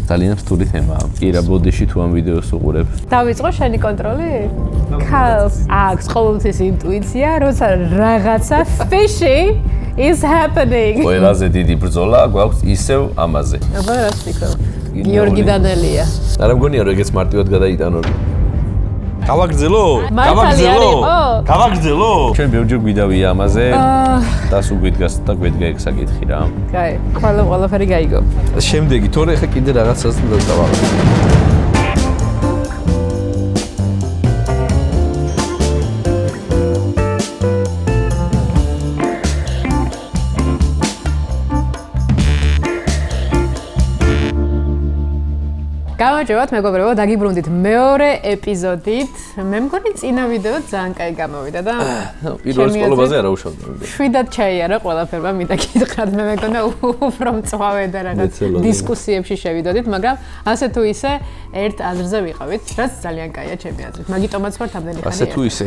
ძალიან რთული თემაა. კირა ბოდიში თუ ამ ვიდეოს უყურებ. დავიწყო შენი კონტროლი? ქალს აქვს ყოველთვის ინტუიცია, როცა რაღაცა fishy is happening. ყველაზე დიდი ბრძოლა გვაქვს ისევ ამაზე. აბა რა ვფიქრობ? გიორგი დანელია. არა მგონია რომ ეგეც მარტივად გადაიტანო. გავაგრძელო? ჩვენ ბევრჯერ გვიდავია ამაზე. და სულ გვიდგას და გვედგა ეგ საკითხი რა. კაი, ყველაფერი გაიგო. შემდეგი თორე ხა კიდე რაღაცას დავაყენო. გამარჯობათ მეგობრებო, დაგიბრუნდით მეორე ეპიზოდით. მე მგონი წინა ვიდეო ძალიან კაი გამოვიდა და პირველ სკოლობაზე არა უშავდა. შვიდად ჩაიარა ყველაფერმა, მინდა გითხრათ, მე მეგონა უფრო მწვავე და რაღაც დისკუსიებში შევიდოდით, მაგრამ ასე თუ ისე ერთ აზრზე ვიყავით, რაც ძალიან კაია ჩემი აზრით. მაგიტომაც ვართ ამდენი ხანი. ასე თუ ისე.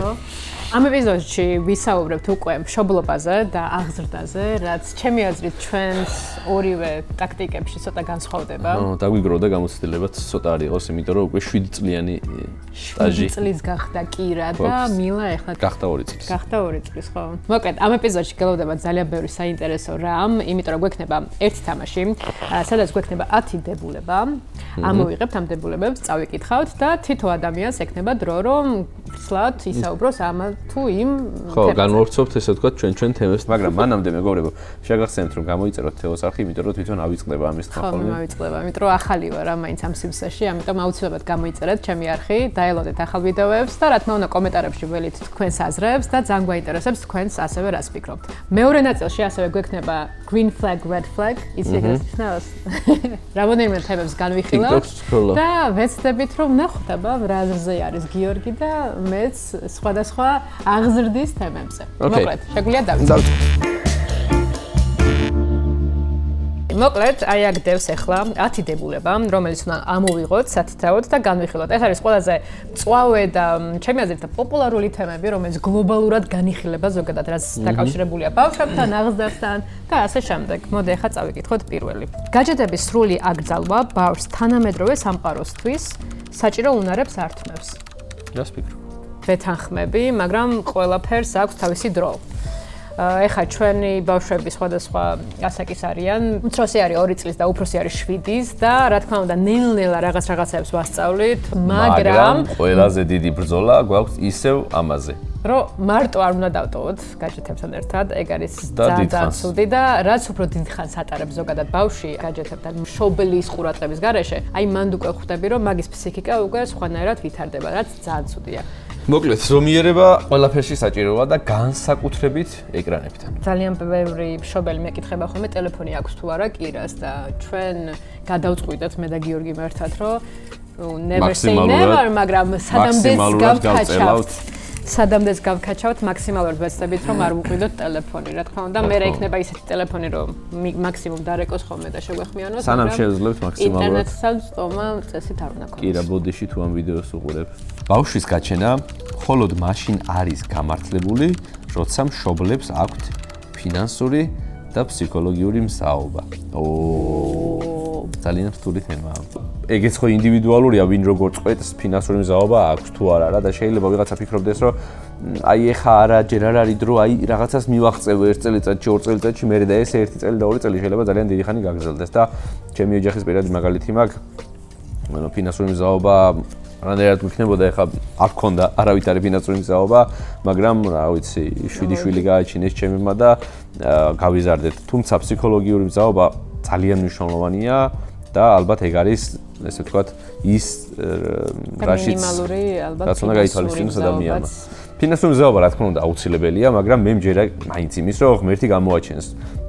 ამ ეპიზოდში ვისაუბრებთ უკვე მშობლობაზე და აღზრდაზე, რაც ჩემი აზრით ჩვენს ორივე ტაქტიკებში ცოტა განსხვავდება. დაგვიგრო და გამოცდილებაც ცოტა არ იყოს, იმიტომ რომ უკვე 7 წლიანი სტაჟი. 7 წლის გახდა კირა და მილა ეხლა გახდა 2 წლის. გახდა 2 წლის, ხო. მოკლედ, ამ ეპიზოდში გელოდება ძალიან ბევრი საინტერესო რამ, იმიტომ რომ გვექნება ერთი თამაში, სადაც გვექნება 10 დებულება. ამოვიღებთ ამ დებულებებს, წავიკითხავთ და თითო ადამიანს ექნება დრო, რომ სლად ისაუბროს ამ თუ იმ ხო, განვავრცობთ ესე ვთქვათ ჩვენ თემებს, მაგრამ მანამდე მეგობრებო, შეგახსენებთ რომ გამოიწეროთ თეოს არხი, იმიტომ რომ თვითონ ავიწყდება ამის თქმა ხოლმე. ხო, ავიწყდება, იმიტომ რომ ახალი ვარ რა მაინც ამ სიმსაში, ამიტომ აუცილებლად გამოიწერეთ ჩემი არხი, დაელოდეთ ახალ ვიდეოებს და რა თქმა უნდა კომენტარებში ველით თქვენს აზრებს და ძალიან გვაინტერესებს თქვენს ასევე რას ფიქრობთ. მეორე ნაწილში ასევე გვექნება green flag, red flag, იცი ეგრეს ნიშნავს. რამოდენიმე თემებს განვიხილავთ და ვეცდებით რომ ნახოთ რა აზრზე არის გიორგი და მეც სხვადასხვა აღზრდის თემებზე. მოკლედ, შეგვიძლია დავიწყოთ. მოკლედ, აი აქ დევს ახლა 10 დებულება, რომელიც უნდა ამოვიღოთ, სათითაოდ და განვიხილოთ. ეს არის ყველაზე მწვავე და ჩემი აზრით პოპულარული თემები, რომელიც გლობალურად განიხილება ზოგადად, რაც დაკავშირებულია ბავშვებთან, აღზრდასთან და ასე შემდეგ. მოდი ახლა წავიკითხოთ პირველი. გაჯეტების სრული აკრძალვა ბავშვს თანამედროვე სამყაროსთვის საჭირო უნარებს ართმევს. რას ფიქრობ? ვეთანხმები, მაგრამ ყველაფერს აქვს თავისი დრო. ეხლა ჩვენი ბავშვები სხვადასხვა ასაკის არიან. უმცროსი არის 2 წლის და უფროსი არის 7-ის და რა თქმა უნდა ნელ-ნელა რაღაცებს ვასწავლით, მაგრამ ყველაზე დიდი ბრძოლა გვაქვს ისევ ამაზე. რომ მარტო არ უნდა დავტოვოთ გაჯეთებთან ერთად, ეგ არის ძალიან ცუდი და რაც უფრო დიდ ხანს ატარებს ზოგადად ბავშვი გაჯეთებთან მშობლის ყურადღების გარეშე, აი მანდ უკვე ხვდები რომ მაგის ფსიქიკა უკვე სხვანაირად ვითარდება, რაც ძალიან ცუდია. მოკლედ, ზომიერება ყველაფერში საჭიროა და განსაკუთრებით ეკრანებთან. ძალიან ბევრი მშობელი მეკითხება ხოლმე ტელეფონი აქვს თუ არა კირას და ჩვენ გადავწყვიტეთ მე და გიორგი ერთად რომ never say never, მაგრამ სადამდეც გავქაჩავთ მაქსიმალურად ვეცდებით რომ არ ვუყიდოთ ტელეფონი. რა თქმა უნდა, მე იქნება ისეთი ტელეფონი რომ მაქსიმუმ დარეკოს ხოლმე და შეგვეხმიანოს. სანამ შეძლებს მაქსიმალურად. ინტერნეტთან სტომა წესით არ უნდა ქონდეს. კირა ბოდიში თუ ამ ვიდეოს უყურებ. ბავშვის გაჩენა მხოლოდ მაშინ არის გამართლებული, როცა მშობლებს აქვთ ფინანსური და ფსიქოლოგიური მსაობა. ძალიან რთული თემაა. ეგეც ხო ინდივიდუალურია, ვინ როგორ წყვეტს ფინანსური მსაობა აქვს თუ არა და შეიძლება ვიღაცა ფიქრობდეს, რომ აი ეხა არა ჯერ არ არის დრო, აი რაღაცას მივაღწევ 1 წელიწადში, 2 წელიწადში, მერე და ეს 1 წელი და 2 წელი შეიძლება ძალიან დიდი ხანი გაგრძელდეს და ჩემი ოჯახის პირადი მაგალითი მაქვს. ანუ ფინანსური მსაობა რანაირად გვიქნებოდა ეხა არ ქონდა არავითარი ფინანსური მსაობა, მაგრამ რა ვიცი, 7 შვილი გააჩინეს ჩემმა და გავიზარდეთ. თუმცა ფსიქოლოგიური მსაობა ძალიან მნიშვნელოვანია და ალბათ ეგ არის, ესე ვთქვათ, ის რაშიც რაც უნდა გაითვალისწინოს ადამიანმა. ფინანსური მსაობა რა თქმა უნდა აუცილებელია, მაგრამ მე მჯერა მაინც იმის, რომ ღმერთი გამოაჩენს.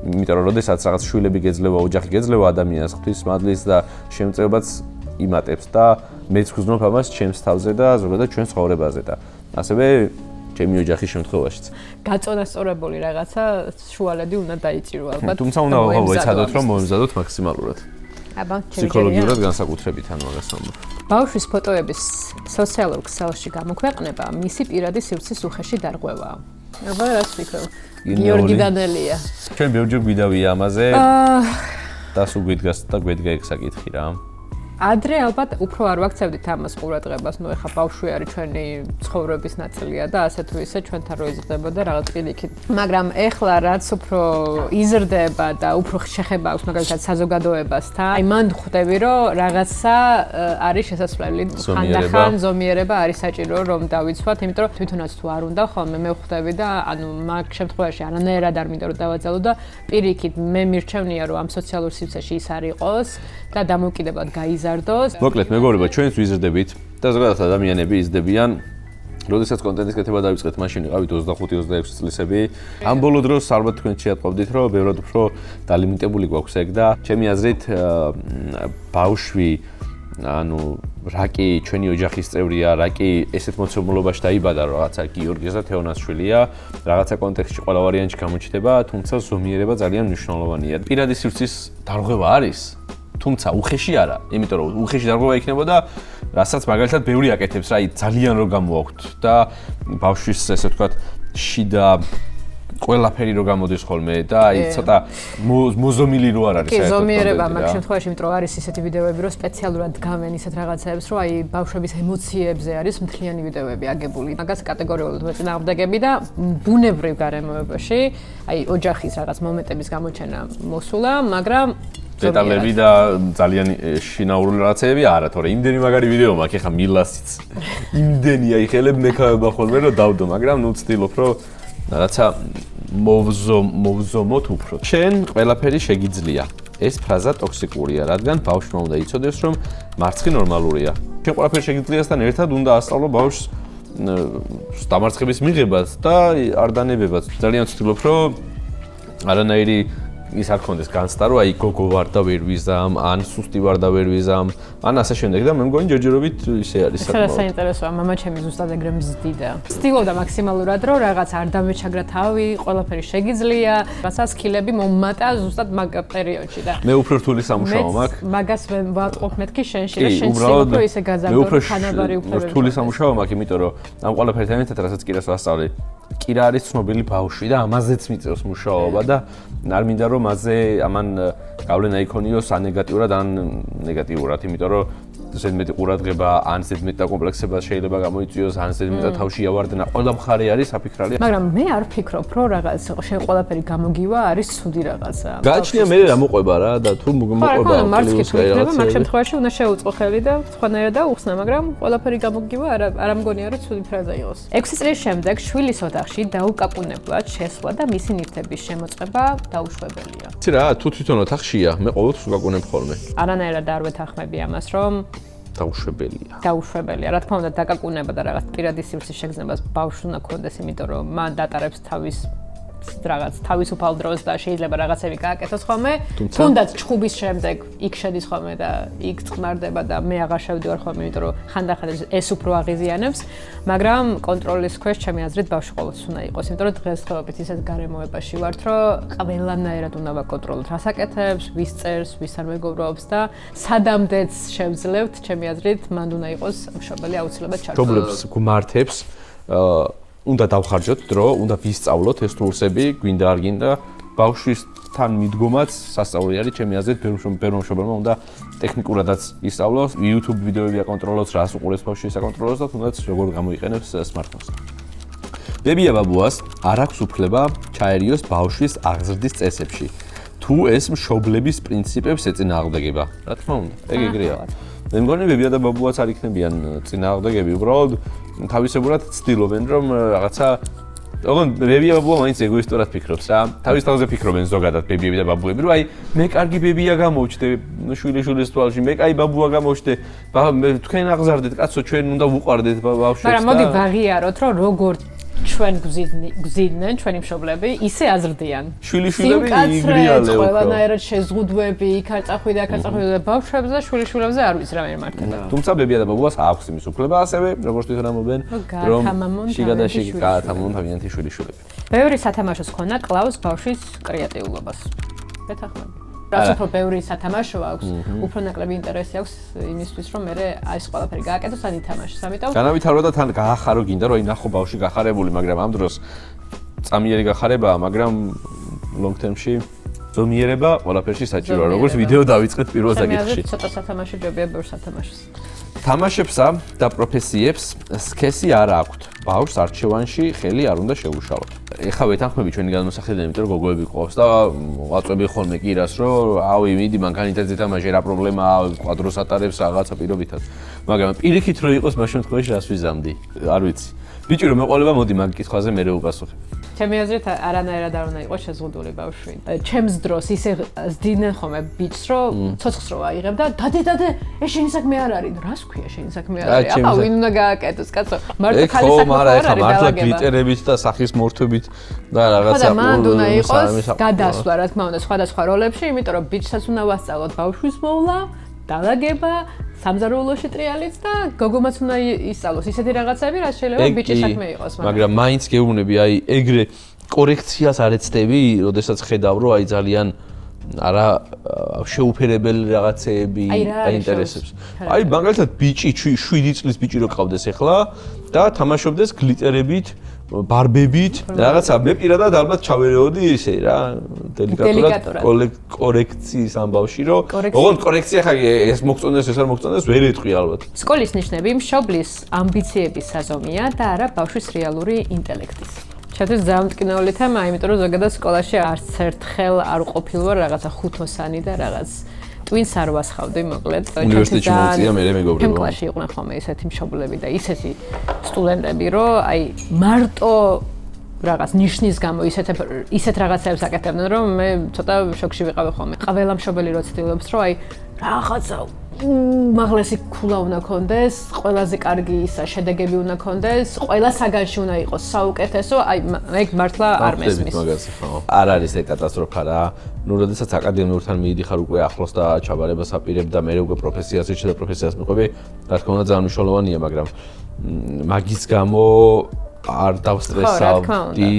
იმიტომ რომ როდესაც რაღაც შვილები გეძლევა, ოჯახი გეძლევა ადამიანს ღვთისმადლის და შემწეობაც იმატებს და მეც ვგრძნობ ამას ჩემს თავზე და ზოგადად ჩვენს ცხოვრებაზე და ასევე ჩემი ოჯახის შემთხვევაშიც. გაწონასწორებული რაღაცა შუალედი უნდა დაიჭირო ალბათ. თუმცა უნდა ვეცადოთ რომ მომზადოთ მაქსიმალურად. აბა, ფსიქოლოგიურად განსაკუთრებით ანუ მაგას ვამბობ. ბავშვის ფოტოების სოციალურ ქსელში გამოქვეყნება მისი პირადი სივრცის უხეში დარღვევაა. აბა, რას ფიქრობ? გიორგი დანელია. ჩვენ ბევრჯერ გვიდავია ამაზე. და სულ გვიდგას და გვედგა ეგ საკითხი რა. ადრე ალბათ უფრო არ ვაქცევდით ამას ყურადღებას, ნუ ეხა ბავშვი არის ჩვენი ცხოვრების ნაწილია და ასე თუ ისე ჩვენთან რო იზრდებოდა რაღაც პირიქით. მაგრამ ეხლა რაც უფრო იზრდება და უფრო შეხება აქვს მაგალითად საზოგადოებასთან, აი მან ხვდები რომ რაღაცა არის შესაძლებელი ხანდახან ზომიერება არის საჭირო რომ დავიცვათ, იმიტომ რომ თვითონაც თუ არ უნდა ხოლმე მე ხვდები და ანუ მაგ შემთხვევაში არანაირად არ მინდა რომ დავაძალო და პირიქით მე მირჩევნია რომ ამ სოციალურ სივრცეში ის არ იყოს და დამოუკიდებლად გაიზარდოს. მოკლედ მეგობრებო, ჩვენც ვიზრდებით და ზოგადად ადამიანები იზრდებიან. როდესაც კონტენტის კეთება დავიწყეთ, მაშინ ვიყავით 25-26 წლისები. ამ ბოლო დროს ალბათ თქვენ შეატყობდით, რომ ბევრად უფრო დალიმიტებული გვაქვს ეგ და ჩემი აზრით ბავშვი ანუ რა კი ჩვენი ოჯახის წევრია, რა კი ესეთ მოცემულობაში დაიბადა რაღაცა გიორგის და თეონას შვილია, რაღაცა კონტექსტში ყველა ვარიანტი გამოჩნდება, თუმცა ზომიერება ძალიან მნიშვნელოვანია. პირადი სივრცის დარღვევა არის, თუმცა უხეში არა, იმიტომ რომ უხეში დარღვევა იქნებოდა, რასაც მაგალითად ბევრი აკეთებს, რა, ძალიან რო გამოაქვთ და ბავშვის ესე ვთქვათ შიდა ყველაფერი რო გამოდის ხოლმე და აი ცოტა მოზომილი რო არ არის საერთოდ. კი, ზომიერება მაგ შემთხვევაში, იმიტომ რომ არის ისეთი ვიდეოები, რომ სპეციალურად დგამენ ისეთ რაღაცებს, რომ აი ბავშვების ემოციებზე არის მთლიანი ვიდეოები აგებული. მაგას კატეგორიულად ვეწინააღმდეგები და ბუნებრივ გარემოებაში, აი ოჯახის რაღაც მომენტების გამოჩენა მოსულა, მაგრამ დეტალები და ძალიან შინაურული რაღაცები არა, თორე იმდენი მაგარი ვიდეო მაქვს, ეხა მილასიც იმდენი აიხელებ მექავება ხოლმე რომ დავდო, მაგრამ ნუ ვცდილობ რომ რაღაცა მოვზომოთ უფრო. შენ ყველაფერი შეგიძლია. ეს ფრაზა ტოქსიკურია, რადგან ბავშვმა უნდა იცოდეს, რომ მარცხი ნორმალურია. შენ ყველაფერი შეგიძლიასთან ერთად უნდა ასწავლო ბავშვს დამარცხების მიღებას და არ დანებებას. ძალიან ვცდილობ, რომ არანაირი ის არ ქონდეს განცდა, რომ აი გოგო ვარ და ვერ ვიზამ, ან სუსტი ვარ და ვერ ვიზამ, ან ასე შემდეგ და მე მგონი ჯერჯერობით ისე არის საკმაოდ. ეს საინტერესოა, მამა ჩემი ზუსტად ეგრე მზდიდა. ვცდილობდა მაქსიმალურად, რომ რაღაც არ დამეჩაგრა თავი, ყველაფერი შეგიძლია, რაცა სკილები მომმატა ზუსტად მაგ პერიოდში და მე უფრო რთული სამუშაო მაქვს. მაგას ვატყობ მეთქი შენში და შენ ცდილობ რომ ისე გაზარდო ხანაბარი უფლებები. რთული სამუშაო მაქვს, იმიტომ რომ ამ ყველაფერთან ერთად რასაც კირას ვასწავლე, კირა არის ცნობილი ბავშვი და ამაზეც მიწევს მუშაობა და არ მინდა რომ მასზე ამან გავლენა იქონიოს ან ნეგატიურად ან ნეგატიურად, იმიტომ რომ ზედმეტი ყურადღება ან ზედმეტი დაკომპლექსება შეიძლება გამოიწვიოს, ან ზედმეტი თავში ავარდნა, ყველა მხარე არის საფიქრალი. მაგრამ მე არ ვფიქრობ, რომ რაღაც შენ ყველაფერი გამოგივა არის ცუდი რაღაცა. გააჩნია მე რა მოყვება რა და თუ მოყვება მარცხი თუ იქნება, მაგ შემთხვევაში უნდა შეუწყო ხელი და სხვანაირად დაუხსნა, მაგრამ ყველაფერი გამოგივა არ მგონია რომ ცუდი ფრაზა იყოს. 6 წლის შემდეგ შვილის ოთახში დაუკაკუნებლად შესვლა და მისი ნივთების შემოწყება დაუშვებელია. იცი რა, თუ თვითონ ოთახშია, მე ყოველთვის უკაკუნებ ხოლმე. არანაირად არ ვეთანხმები ამას, რომ დაუშვებელია. დაუშვებელია. რა თქმა უნდა, დაკაკუნება და რაღაც პირადი სივრცის შეგრძნებას ბავშვს უნდა ქონდეს, იმიტომ რომ მან დატარებს თავის რაღაც თავისუფალ დროს და შეიძლება რაღაცები გააკეთოს ხოლმე. თუნდაც ჩხუბის შემდეგ იქ შედის ხოლმე და იქ წყნარდება და მე აღარ შევდივარ ხოლმე, იმიტომ რომ ხანდახან ეს უფრო აღიზიანებს, მაგრამ კონტროლის ქვეშ ჩემი აზრით ბავშვი ყოველთვის უნდა იყოს, იმიტომ რომ დღესდღეობით ისეთ გარემოებაში ვართ, რომ ყველანაირად უნდა ვაკონტროლოთ, რას აკეთებს, ვის წერს, ვის არ მეგობრობს და სადამდეც შევძლევთ, ჩემი აზრით, მან უნდა იყოს მშობელი აუცილებლად ჩართული. მშობლებს გმართებს უნდა დავხარჯოთ დრო, უნდა ვისწავლოთ ეს კურსები, გვინდა არ გინდა, ბავშვისთან მიდგომაც სასწაული არის, ჩემი აზრით, ბევრ მშობელმა უნდა ტექნიკურადაც ისწავლოს, YouTube ვიდეოები აკონტროლოს, რას უყურებს ბავშვი აკონტროლოს და თუნდაც როგორ გამოიყენებს smartphones. ბებია ბაბუას არ აქვს უფლება ჩაერიოს ბავშვის აღზრდის წესებში, თუ ეს მშობლების პრინციპებს ეწინააღმდეგება. რა თქმა უნდა, ეგრეა. მე მგონი ბებია და ბაბუაც არ იქნებიან წინააღმდეგები, უბრალოდ თავისებურად ცდილობენ რომ რაღაცა ოღონდ ბებია ბაბუა მაინც ეგოისტურად ფიქრობს რა. თავის თავზე ფიქრობენ ზოგადად ბებიები და ბაბუები, რომ აი მე კარგი ბებია გამოვჩდე შვილიშვილის თვალში, მე კაი ბაბუა გამოვჩდე, თქვენ აღზარდეთ კაცო, ჩვენ უნდა ვუყარდეთ ბავშვებს და მაგრამ მოდი ვაღიაროთ, რომ როგორ ჩვენ გზიდნენ ჩვენი მშობლები, ისე აზრდიან. შვილიშვილები იგრიალეო. ყველანაირად შეზღუდვები, იქ არ წახვი და აქ არ წახვი და ბავშვებს და შვილიშვილებზე არ ვიცი რა მართება. თუმცა ბებია და ბაბუას აქვს იმის უფლება ასევე, როგორც თვითონ ამობენ, რომ შიგა და შიგა გაათამონ თავიანთი შვილიშვილები. ბევრი სათამაშოს ქონა კლავს ბავშვის კრეატიულობას. ვეთანხმები. რაც უფრო ბევრი სათამაშო აქვს, უფრო ნაკლები ინტერესი აქვს იმისთვის, რომ მე ეს ყველაფერი გააკეთოს ან ითამაშოს. ამიტომ განავითარო და თან გაახარო გინდა, რომ ნახო ბავშვი გახარებული, მაგრამ ამ დროს წამიერი გახარებაა, მაგრამ long term-ში ზომიერება ყველაფერში საჭიროა, როგორც ვიდეო დავიწყეთ პირველ საკითხში. ცოტა სათამაშო ჯობია ბევრ სათამაშოს. თამაშებსა და პროფესიებს სქესი არ აქვთ. ბავშვს არჩევანში ხელი არ უნდა შეუშალოთ. ეხლა ვეთანხმები ჩვენი განმოსახედიდან, იმიტომ რომ გოგოები ყავს და ვაწვევი ხოლმე კირას, რომ ავი მიდი მანქანითაც ეთამაშე, რა პრობლემაა, კვადროს ატარებს რაღაცა პირობითად. მაგრამ პირიქით რო იყოს მას შემთხვევაში რას ვიზამდი? არ ვიცი. ბიჭი რომ მეყოლება, მოდი მაგ კითხვაზე მე ვუპასუხებ. ჩემი აზრით არანაირად არ უნდა იყოს შეზღუდული ბავშვი. ჩემს დროს ისე ზდიდნენ ხოლმე ბიჭს, რომ ცოცხლს რო აიღებ და დადე, ეს შენი საქმე არ არის. რას ქვია შენი საქმე არ არის? აბა ვინ უნდა გააკეთოს, კაცო? მარტო ხალი საქმე არ არის. მართლა გლიტერებით და სახის მორთვებით და რაღაცა მან უნდა იყოს გადასვლა, რა თქმა უნდა, სხვადასხვა როლებში, იმიტომ რომ ბიჭსაც უნდა ვასწავლოთ ბავშვის მოვლა, დალაგება, სამზარეულოში ტრიალიც და გოგომაც უნდა ისწავლოს ისეთი რაღაცები, რაც შეიძლება ბიჭის საქმე იყოს. მაგრამ მაინც გეუბნები, აი ეგრე კორექციას არ ეცდები, როდესაც ხედავ, რომ აი ძალიან არა შეუფერებელი რაღაცეები აინტერესებს. აი მაგალითად ბიჭი 7 წლის ბიჭი რო ყავდეს ახლა და თამაშობდეს გლიტერებით, ბარბებით, რაღაცა მე პირადად ალბათ ჩავერეოდი ისე რა, დელიკატურად კორექციის ამბავში, რომ ოღონდ კორექცია ხა ეს მოგწონდეს, ეს არ მოგწონდეს, ვერ ეტყვი ალბათ. სკოლის ნიშნები მშობლის ამბიციების საზომია და არა ბავშვის რეალური ინტელექტის. ჩემთვის ძალიან მტკივნეული თემა, იმიტომ რომ ზოგადად სკოლაში არც ერთხელ არ ვყოფილ ვარ რაღაცა ხუთოსანი და რაღაც ტვინს არ ვასხავდი, მოკლედ. უნივერსიტეტში მოუწია მე მეგობრებო. ჩემ კლასში იყვნენ ხოლმე ისეთი მშობლები და ისეთი სტუდენტები, რომ აი მარტო რაღაც ნიშნის გამო ისეთ რაღაცებს აკეთებდნენ, რომ მე ცოტა შოკში ვიყავი ხოლმე. ყველა მშობელი რო ცდილობს, რომ აი რაღაცა უმაღლესი ქულა უნდა კონდეს, ყველაზე კარგი ისა შედეგები უნდა კონდეს, ყველა საგანში უნდა იყოს საუკეთესო, აი ეგ მართლა არ მესმის. არ არის ეგ კატასტროფა რა. ნუ როდესაც აკადემიურთან მიიდიხარ უკვე ახლოს და ჩაბარებას აპირებ და მე უკვე პროფესიას ეჩე და პროფესიას მიყვები, რა თქმა უნდა ძალიან მნიშვნელოვანია, მაგრამ მაგის გამო არ დავსტრესავდი,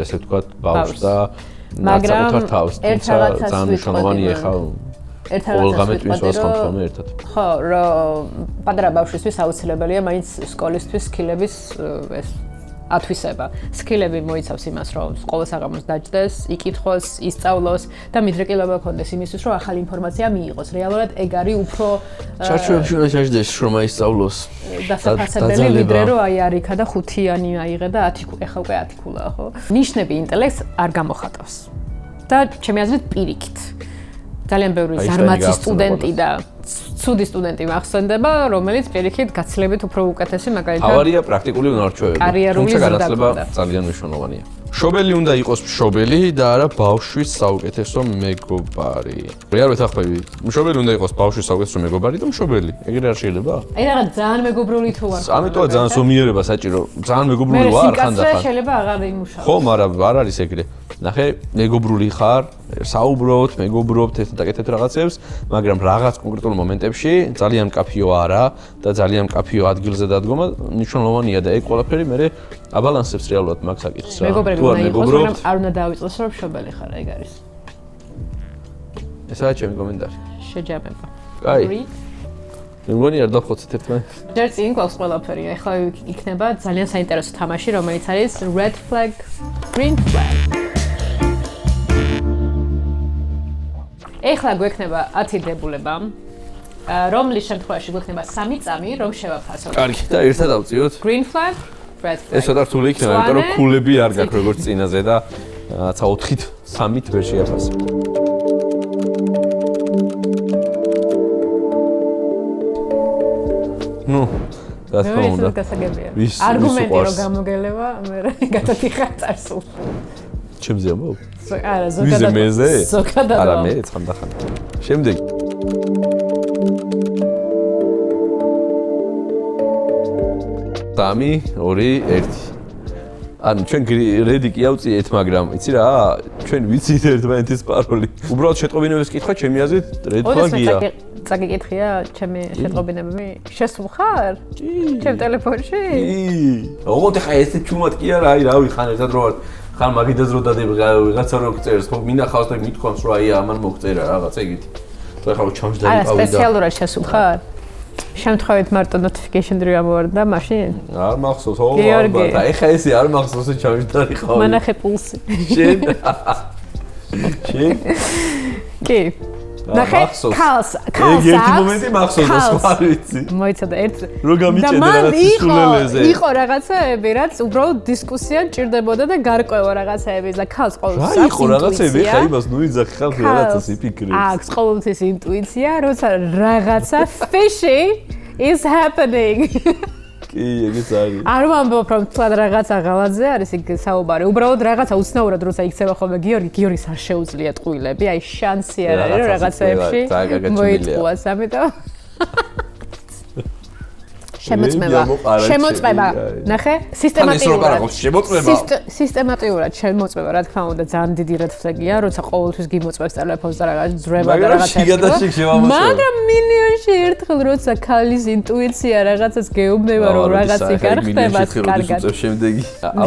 ესე ვთქვათ, ბავშვს და საკუთარ თავს, თუმცა ძალიან მნიშვნელოვანია ხა ყველგამე ტვინს ვასხამთ ხოლმე ერთად. ხო, რომ პატარა ბავშვისთვის აუცილებელია მაინც სკოლისთვის სკილების ეს ათვისება. სკილები მოიცავს იმას, რომ სკოლა საღამოს დაჯდეს, იკითხოს, ისწავლოს და მიდრეკილება ქონდეს იმისთვის, რომ ახალი ინფორმაცია მიიღოს. რეალურად ეგ არის უფრო ჩარჩოებში უნდა ჩაჯდეს, რომ აისწავლოს. დასაფასებელი ვიდრე რომ აი არ იქა და 5-იანი აიღე და 10 ეხლა უკვე 10 ქულა, ხო? ნიშნები ინტელექტს არ გამოხატავს. და ჩემი აზრით პირიქით. ძალიან ბევრი ზარმაცი სტუდენტი და ცუდი სტუდენტი მახსენდება, რომელიც პირიქით გაცილებით უფრო უკეთესი მაგალითად ავარია პრაქტიკული უნარჩვევები. თუმცა განათლება ძალიან მნიშვნელოვანია. მშობელი უნდა იყოს მშობელი და არა ბავშვის საუკეთესო მეგობარი. მე არ ვეთანხმები. მშობელი უნდა იყოს ბავშვის საუკეთესო მეგობარი და მშობელი. ეგრე არ შეიძლება? აი რაღაც ძალიან მეგობრული თუ ვარ. ამიტომ ძალიან ზომიერება საჭირო. ძალიან მეგობრული ვარ ხანდახან. მე შეიძლება აღარ იმუშაო. ხო, მაგრამ არ არის ეგრე. ნახე, მეგობრული ხარ, საუბრობთ, მეგობრობთ, ეთნაკეთეთ რაღაცებს, მაგრამ რაღაც კონკრეტულ მომენტებში ძალიან მკაფიო არა და ძალიან მკაფიო ადგილზე დადგომა მნიშვნელოვანია და ეგ ყველაფერი მე აბალანსებს რეალურად მაგ საკითხს რა. მეგობრები უნდა იყოს, მაგრამ არ უნდა დავიწყოს რომ მშობელი ხარ, ეგ არის. ესაა ჩემი კომენტარი. შეჯამება. კაი. მე მგონი არ დავხოცეთ ერთმანეთს. ჯერ წინ გვაქვს ყველაფერი, ახლა იქნება ძალიან საინტერესო თამაში, რომელიც არის red flag, green flag. ეხლა გვექნება 10 დებულება, რომლის შემთხვევაში გვექნება 3 წამი, რომ შევაფასოთ. კარგი, და ერთად ავწიოთ. Green flag, red flag. ეს ცოტა რთული იქნება, იმიტომ რომ ქულები არ გაქვს როგორც წინაზე და რაცა 4-ით 3-ით ვერ შეაფასებ. ნუ, რა თქმა უნდა. არგუმენტი რომ გამოგელება, მე გადადიხარ წარსულში. ჩემზე ამბობ? არა, ზოგადად. ვიზე? ზოგადად. არა, მე ცხანდახან. შემდეგი. სამი, 2, 1. ანუ ჩვენ რედი კი ავწიეთ, მაგრამ იცი რა, ჩვენ ვიცით ერთმანეთის პაროლი. უბრალოდ შეტყობინებებს კითხვა, ჩემი აზრით, red flag-ია. წაგიკითხია ჩემი შეტყობინებები? შესულხარ? ჩემ ტელეფონში? ოღონდ ხა ესე ჩუმად კი არა, აი რავი, ხან ერთად რო ვარ. ხან მაგიდას რო დადები რაღაცა რო გწერს, მინახავს და მithქვამს რომ აი ამან მოგწერა რაღაც ეგეთი. თუ ხა ჩამჯდა იყავი და არა, სპეციალურად შესულხარ? შემთხვევით მარტო notification-ი ამოვარდა მაშინ? არ მახსოვს, ო, ალბათ. აი ხა ესე არ მახსოვს ჩამჯდა იყავი. მანახე პულსი. შენ კი. ნახე, ქალს ერთი მომენტი მახსოვდა, სხვა ვიცი. მოიცადა ერთ რო გამიჭედე რაღაც სულელეზე. იყო რაღაცაები, რაც უბრალოდ დისკუსია ჭირდებოდა და გარკვევა რაღაცაები და ქალს ყოველთვის რა იყო რაღაცები, ხა იმას ნუ იძახი ხალხი რაღაცას იფიქრებს. აქვს ყოველთვის ინტუიცია, როცა რაღაცა fishy is happening. კი, ეგეც არის. არ ვამბობ, რომ თლად რაღაცა ღალატზე არის იქ საუბარი. უბრალოდ რაღაცა უცნაურად როცა იქცევა ხოლმე გიორგის არ შეუძლია ტყუილები, აი შანსი არ არის რომ რაღაცეებში მოიწყვას, ამიტომ შემოწმება. ნახე, სისტემატიურად შემოწმება, რა თქმა უნდა, ძალიან დიდი რედ ფლეგია, როცა ყოველთვის გიმოწმებს ტელეფონს და რაღაც ძრება და რაღაცა. მაგრამ მილიონში ერთხელ როცა ქალის ინტუიცია რაღაცას გეუბნება, რომ რაღაც იქ არ ხდება, კარგად. შემდეგი.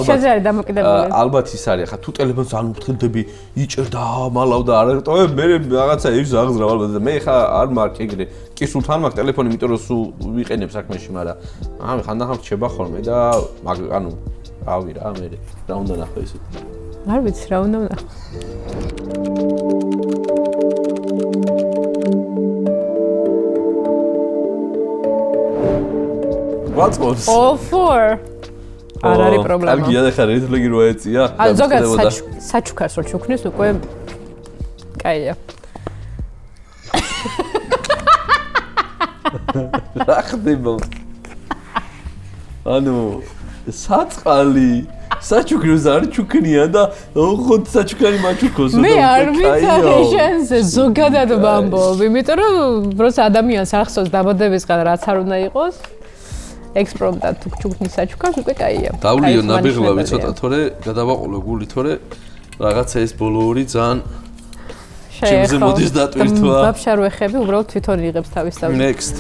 შეიძლება დამოკიდებული. ალბათ ის არის, ხა თუ ტელეფონს არ მოფრთხილდები, იჭერდა, მალავდა, არ ეტოვებ, მე რაღაცა ის აღზრავ ალბათ და მე ხა არ მაქვს ეგრე. კი სულ თან მაქვს ტელეფონი, იმიტომ რომ სულ ვიყენებ საქმეში, მაგრამ ამი ხანდახან რჩება ხოლმე და ანუ რავი რა მე რა უნდა ნახო ისე. არ ვიცი რა უნდა ნახო. What's this? All four. არ არის პრობლემა. კარგია და ხარ რეთლეგი რო ეწია. ანუ ზოგადად საჩუქარს რო ჩუქნის უკვე კაია. რა ხდება? ანუ საწყალი საჩუქრებს არ ჩუქნია და ოღონდ საჩუქარი მაჩუქოს. მე არ ვიცი შენზე ზოგადად ვამბობ, იმიტომ რომ როცა ადამიანს ახსოვს დაბადებისგან რაც არ უნდა იყოს, ექსპრომტად თუ ჩუქნის საჩუქარს უკვე კაია. დავლიო ნაბიღლავი ცოტა თორე გადავაყოლე გული თორე რაღაცა ეს ბოლო ორი ძალიან ჩემზე მოდის დატვირთვა. ვაფშე არ ვეხები, უბრალოდ თვითონ იღებს თავის თავზე. Next.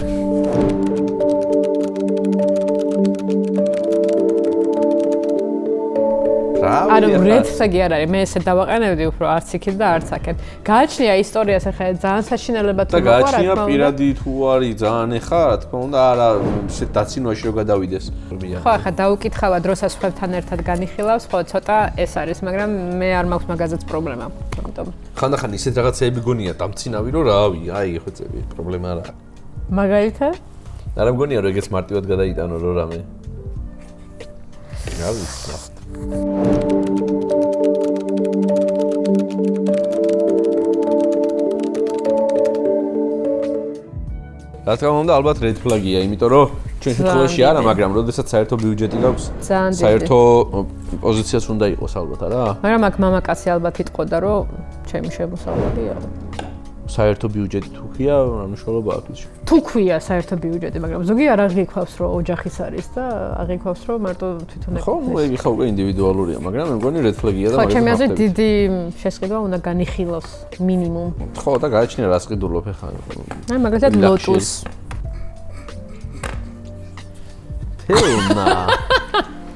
ანუ red flag არ არის, მე ესე დავაყენებდი უფრო არც იქით და არც აქეთ. გააჩნია ისტორიას ახლა ძალიან საშინელებად და გააჩნია პირადი თუ არის ძალიან ეხა, რა თქმა უნდა, არა დაცინვაში რო გადავიდეს. ხო, ახლა დაუკითხავად დროსაც ხებთან ერთად განიხილავს, ხო, ცოტა ეს არის, მაგრამ მე არ მაქვს მაგაზეც პრობლემა. ამიტომ ხანდახან ისეთ რაღაცეები გონია დამცინავი, რომ რავი, აი ეხოცები, პრობლემა არა. მაგალითად? არა მგონია რომ ეგეც მარტივად გადაიტანო რო რამე. რა ვიცი. რა თქმა უნდა, ალბათ red flag-ია, იმიტომ რომ ჩვენ შემთხვევაში არა, მაგრამ როდესაც საერთო ბიუჯეტი გაქვს, საერთო პოზიციაც უნდა იყოს ალბათ, არა? მაგრამ აქ მამაკაცი ალბათ იტყოდა, რომ ჩემი შემოსავალია. საერთო ბიუჯეტი თუ ხია, მნიშვნელობა აქვს. თუ ქვია საერთო ბიუჯეტი, მაგრამ ზოგი არ აღიქვავს, რომ ოჯახის არის და აღიქვავს, რომ მარტო თვითონ ეკუთვნის. ხო, ეგ ხა უკვე ინდივიდუალურია, მაგრამ მე მგონი red flag-ია და მაგას. ხო, ჩემი აზრით დიდი შესყიდვა უნდა განიხილოს მინიმუმ. ხო, და გააჩნია რა სყიდულობ ხა. აი, მაგალითად ლოტუს. თეონა.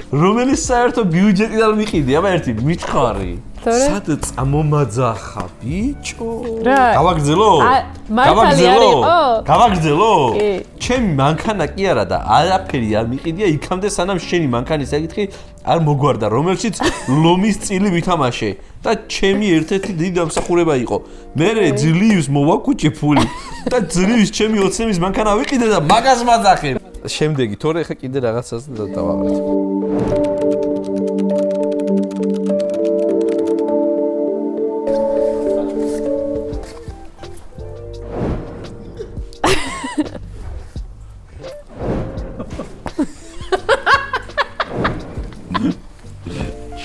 რომელიც საერთო ბიუჯეტიდან მიყიდი, აბა ერთი მიჩხარი. სად წამომაძახა ბიჭო? გავაგრძელო? გავაგრძელო? ჩემი მანქანა კი არა და არაფერი არ მიყიდია იქამდე სანამ შენი მანქანის საკითხი არ მოგვარდა, რომელშიც ლომის წილი ვითამაშე და ჩემი ერთ-ერთი დიდი დამსახურება იყო. მე ძლივს მოვაკუჭე ფული და ძლივს ჩემი ოცნების მანქანა ვიყიდე და მაგას მაძახე. შემდეგი თორე ხა კიდე რაღაცას დავაყრეთ.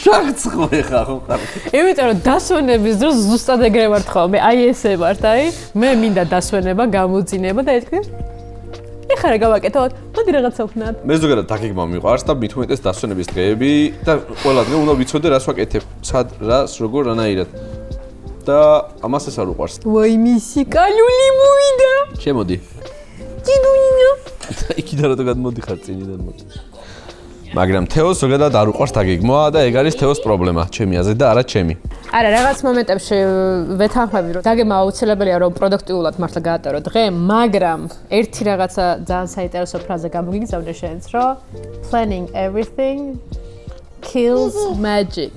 შახცხლე ხა ხო ხარ. იმიტომ რომ დასვენების დროს ზუსტად ეგრე ვარ ხოლმე, აი ესე ვარ, აი მე მინდა დასვენება, გამოძინება და ეთქვი ეხლა რა გავაკეთოთ? მოდი რაღაცა ვქნათ. მე ზოგადად დაგეგმა მიყვარს და მით უმეტეს დასვენების დღეები და ყველა დღე უნდა ვიცოდე რას ვაკეთებ, სად, რას, როგორ, რანაირად. და ამას ეს არ უყვარს. ვაი მისი კალული მოვიდა. შემოდი. კიდუინა. იქიდან რატო გადმოდიხარ წინიდან მოდი. მაგრამ თეოს ზოგადად არ უყვარს დაგეგმვა და ეგ არის თეოს პრობლემა, ჩემი აზრით და არა ჩემი. არა, რაღაც მომენტებში ვეთანხმები, რომ დაგეგმა აუცილებელია, რომ პროდუქტიულად მართლა გაატარო დღე, მაგრამ ერთი რაღაცა ძალიან საინტერესო ფრაზა გამოგიგზავნე შენც, რომ planning everything kills magic.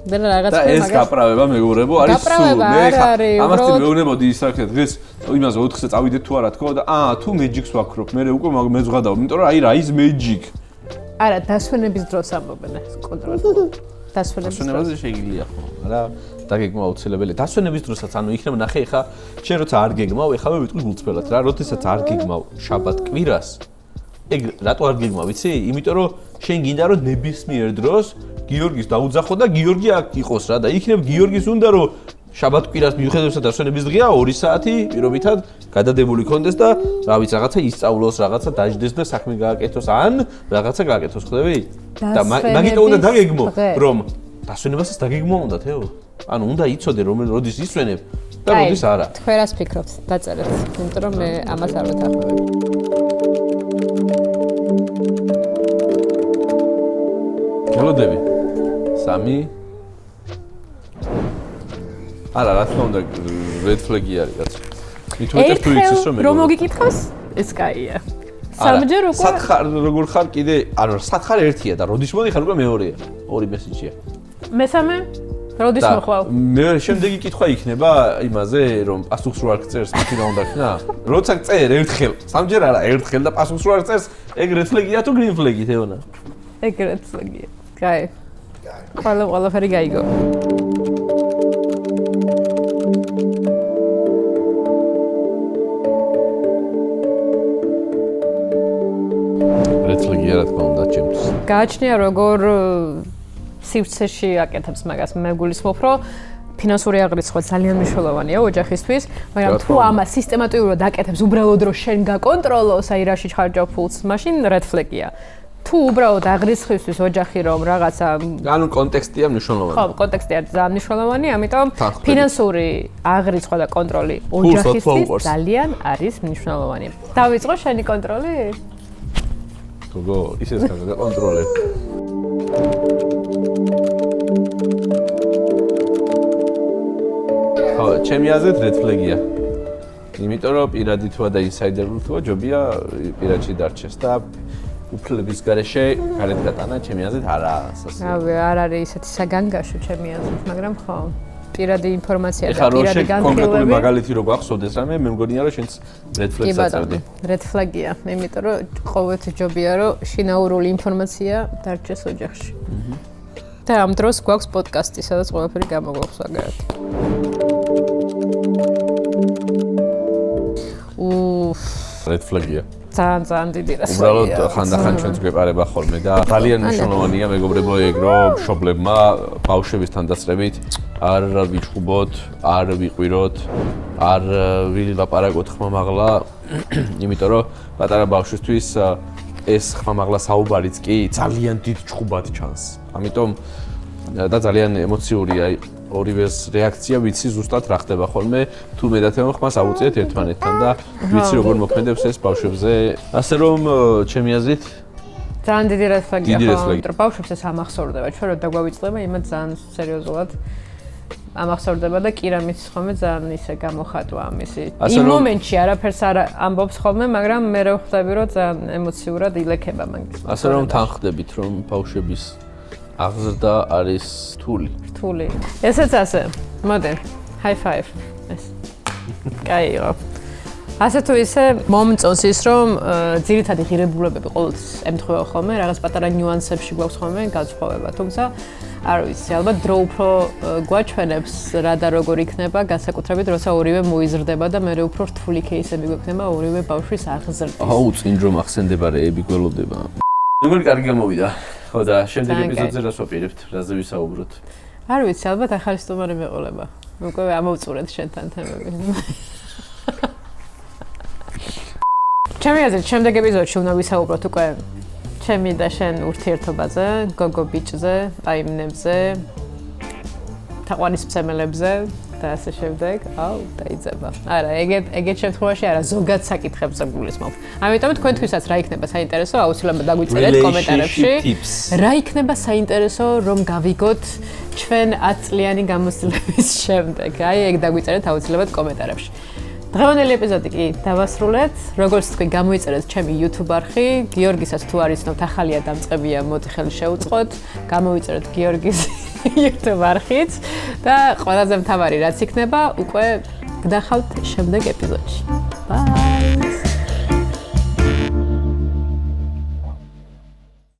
და რაღაც და ეს გაправება მეგობრებო არის სულ მე ამას მეუბნებოდი ისაკეთ დღეს იმაზე 4-ზე წავიდეთ თუ არა თქო და თუ Magic-ს ვაქრობ მე უკვე მეძღადავ იმიტომ რომ აი რა ის Magic არა დასვენების დროს ამბობენ ეს კონტროლი დასვენებაზე შეიძლება ხო არა დაგეგმა აუცილებელი დასვენების დროსაც ანუ იქნება ნახე ხა შენ როცა არ გეგმავ ეხლა მე ვიტყვი გულწრფელად რა როდესაც არ გეგმავ შაბათ კვირას ეგ რატო არ გეგმა ვიცი იმიტომ რომ შენ გინდა რომ ნებისმიერ დროს გიორგის დაუძახო და გიორგი აქ იყოს რა და იქნებ გიორგის უნდა რომ შაბათ კვირას მიუხედავად დასვენების დღეა 2 საათი პირობითად გადადებული კონდეს და რა ვიცი რაღაცა ისწავლოს რაღაცა დაждდეს და საქმე გააკეთოს ან რაღაცა გააკეთოს ხვდები და მაგიტო უნდა დაგეგმო რომ დასვენებასაც დაგეგმო უნდა თეო ანუ უნდა იცოდე რომ როდის ისვენებ და როდის არა თქვენ რას ფიქრობთ დაწერეთ იმიტომ რომ მე ამას არ ვეთანხმები გელოდები 3 არა რა თქმა უნდა red flag-ი არის რაც მithumetes თუ იცის რომ მოგიკითხოს ეს კაია სამჯერ უკვე სათხარ როგორ ხარ კიდე ანუ სათხარ ერთია და როდის მოდიხარ უკვე მეორეა ორი მესიჯია მესამე როდის მოხვალ მე შემდეგი კითხვა იქნება იმაზე რომ პასუხს რო არ წერს მით რა უნდა ქნა როცა წერ ერთხელ სამჯერ არა ერთხელ და პასუხს რო არ წერს ეგ red flag-ია თუ green flag-ი თეონა ეგ red flag-ია კაი ყველაფერი გაიგო რა თქმა უნდა ჩემთვის. გააჩნია როგორ სივრცეში აკეთებს მაგას მე გულისხმობ რომ ფინანსური აღრიცხვა ძალიან მნიშვნელოვანია ოჯახისთვის, მაგრამ თუ ამას სისტემატურად აკეთებს უბრალოდ რომ შენ გაკონტროლოს, აი რაში ჩხარჯავ ფულს, მაშინ red flag-ია. თუ უბრალოდ აღრიცხვისთვის ოჯახი რომ რაღაცა ანუ კონტექსტია მნიშვნელოვანი. ხო, კონტექსტია ძალიან მნიშვნელოვანი, ამიტომ ფინანსური აღრიცხვა და კონტროლი ოჯახისთვის ძალიან არის მნიშვნელოვანი. დავიწყო შენი კონტროლი? გოგო, ისეს გაკონტროლებ. ხო, ჩემი აზრით red flag-ია. იმიტომ რომ პირადი თვა და ინსაიდერული თვა ჯობია პირადში დარჩეს და უფლების გარეშე გარეთ გატანა ჩემი აზრით არა სასწაული. რავი, არ არის ისეთი საგანგაშო ჩემი აზრით, მაგრამ ხო, პირადი ინფორმაცია და პირადი განხილვები. კონკრეტული მაგალითი რო გახსოვდეს რამე, მე მგონია რომ შენც red flag-ს აწევდი. red flag-ია, იმიტომ რომ ყოველთვის ჯობია რომ შინაურული ინფორმაცია დარჩეს ოჯახში. და ამ დროს გვაქვს პოდკასტი, სადაც ყველაფერი გამოგვაქვს აგარად. red flag-ია. ძალიან დიდი რას. უბრალოდ ხანდახან ჩვენც გვეპარება ხოლმე და ძალიან მნიშვნელოვანია მეგობრებო ეგ რომ მშობლებმა ბავშვებისთან დასწრებით არ ვიჩხუბოთ, არ ვიყვიროთ, არ ვილაპარაკოთ ხმამაღლა, იმიტომ რომ პატარა ბავშვისთვის ეს ხმამაღლა საუბარიც კი ძალიან დიდ ჩხუბად ჩანს. ამიტომ და ძალიან ემოციურია ორივეს რეაქცია ვიცი ზუსტად რა ხდება ხოლმე თუ მე და თემო ხმას აუწიეთ ერთმანეთთან და ვიცი როგორ მოქმედებს ეს ბავშვებზე ასე რომ ჩემი აზრით ძალიან დიდი red flag-ია ხო ბავშვებს ეს ამახსოვრდება ჩვენ რომ დაგვავიწყდება იმათ ძალიან სერიოზულად ამახსოვრდება და კი რამის ხოლმე ძალიან ისე გამოხატვა ამისი იმ მომენტში არაფერს არ ამბობს ხოლმე მაგრამ მე რო ხვდები რომ ძალიან ემოციურად ილექება მაგის ასე რომ თანხდებით რომ ბავშვების აღზრდა არის რთული. რთული. ესეც ასე. მოდი. High five. ეს. კაიო. ასე თუ ისე მომწონს ის რომ ძირითადი ღირებულებები ყოველთვის ემთხვევა ხოლმე, რაღაც პატარა ნიუანსებში გვაქვს ხოლმე განსხვავება, თუმცა არ ვიცი, ალბათ დრო უფრო გვაჩვენებს რა და როგორ იქნება, განსაკუთრებით როცა ორივე მოიზრდება და მე უფრო რთული кейსები გვექნება ორივე ბავშვის აღზრდის. აუ, წინ რომ ახსენდება რეები გველოდება. როგორ კარგი გამოვიდა. ხო და შემდეგ ეპიზოდზე რას ვაპირებთ, რაზე ვისაუბროთ? არ ვიცი, ალბათ ახალი სტუმარი მეყოლება. უკვე ამოვწურეთ შენთან თემები. ჩემი აზრით, შემდეგ ეპიზოდში უნდა ვისაუბროთ უკვე ჩემი და შენ ურთიერთობაზე, გოგო ბიჭზე, პაიმნებზე, თაყვანისმცემელებზე და ასე შემდეგ. აუ, დაიძება. არა, ეგეთ შემთხვევაში არა, ზოგად საკითხებზე გულისხმობ. ამიტომ თქვენთვისაც რა იქნება საინტერესო, აუცილებლად დაგვიწერეთ კომენტარებში. რა იქნება საინტერესო, რომ გავიგოთ ჩვენ 10 წლიანი გამოცდილების შემდეგ. აი, ეგ დაგვიწერეთ აუცილებლად კომენტარებში. დღევანდელი ეპიზოდი კი დავასრულეთ. როგორც თქვი, გამოიწერეთ ჩემი YouTube არხი. გიორგისაც თუ არ იცნობთ, ახალია დამწყებია, მოდი ხელი შევუწყოთ. გამოიწერეთ გიორგის YouTube არხიც და ყველაზე მთავარი რაც იქნება, უკვე გდახავთ შემდეგ ეპიზოდში. Bye.